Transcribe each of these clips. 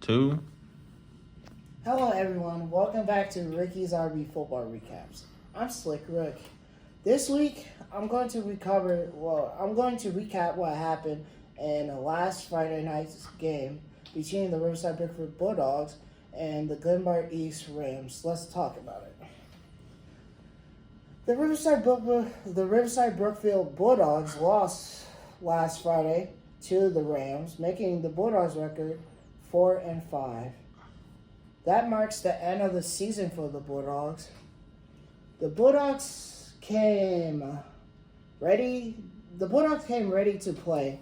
2. Hello everyone, welcome back to Ricky's RB Football Recaps. I'm Slick Rick. This week, I'm going to recap what happened in the last Friday night's game between the Riverside Brookfield Bulldogs and the Glenbard East Rams. Let's talk about it. The Riverside Brookfield Bulldogs lost last Friday to the Rams, making the Bulldogs record 4-5. That marks the end of the season for the Bulldogs. The Bulldogs came ready to play,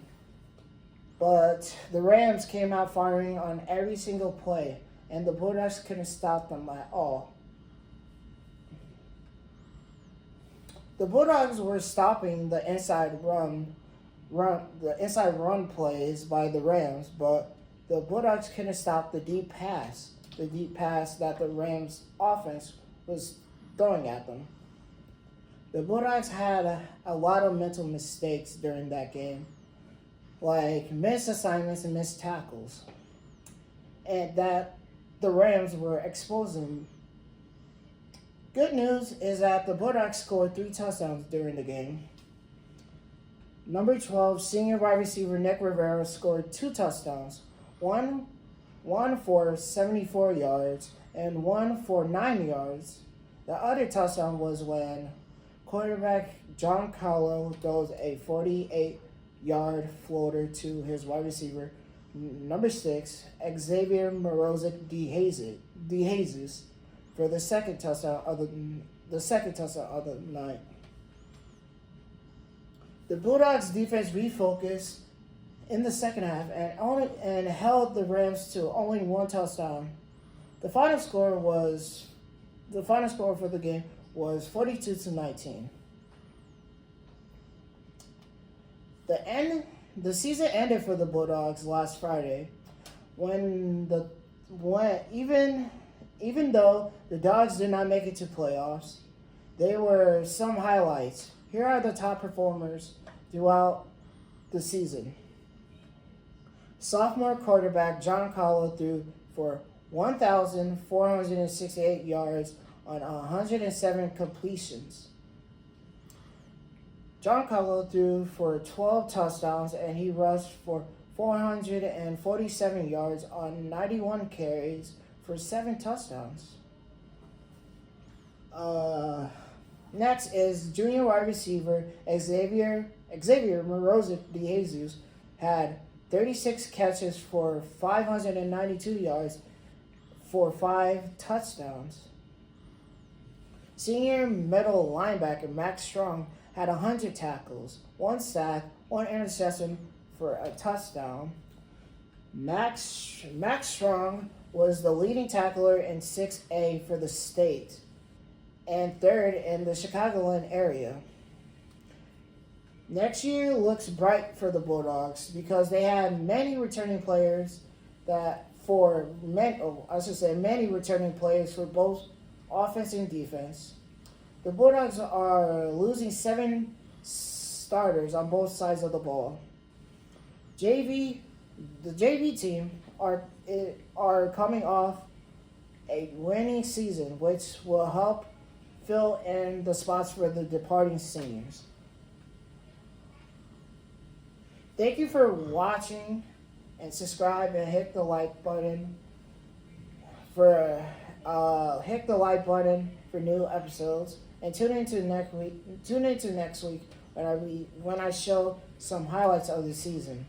but the Rams came out firing on every single play, and the Bulldogs couldn't stop them at all. The Bulldogs were stopping the inside run plays by the Rams, but the Bulldogs couldn't stop the deep pass that the Rams offense was throwing at them. The Bulldogs had a lot of mental mistakes during that game, like missed assignments and missed tackles, and that the Rams were exposing. Good news is that the Bulldogs scored 3 touchdowns during the game. Number 12, senior wide receiver Nick Rivera scored 2 touchdowns, one for 74 yards and one for 9 yards. The other touchdown was when quarterback John Carlo throws a 48-yard floater to his wide receiver, number 6, Xavier Morozic De Jesus, for the second touchdown of the night. The Bulldogs defense refocused in the second half and held the Rams to only 1 touchdown. The final score for the game was 42-19. The season ended for the Bulldogs last Friday even though the Dogs did not make it to playoffs. There were some highlights. Here are the top performers throughout the season. Sophomore quarterback John Carlo threw for 1,468 yards on 107 completions. John Carlo threw for 12 touchdowns and he rushed for 447 yards on 91 carries for 7 touchdowns. Next is junior wide receiver Xavier Morozic De Jesus had 36 catches for 592 yards for 5 touchdowns. Senior middle linebacker Max Strong had 100 tackles, 1 sack, 1 interception for a touchdown. Max Strong was the leading tackler in 6A for the state and 3rd in the Chicagoland area. Next year looks bright for the Bulldogs because they had many returning players many returning players for both offense and defense. The Bulldogs are losing 7 starters on both sides of the ball. The JV team are coming off a winning season, which will help fill in the spots for the departing seniors. Thank you for watching, and subscribe and hit the like button for new episodes, and tune into next week when I show some highlights of the season.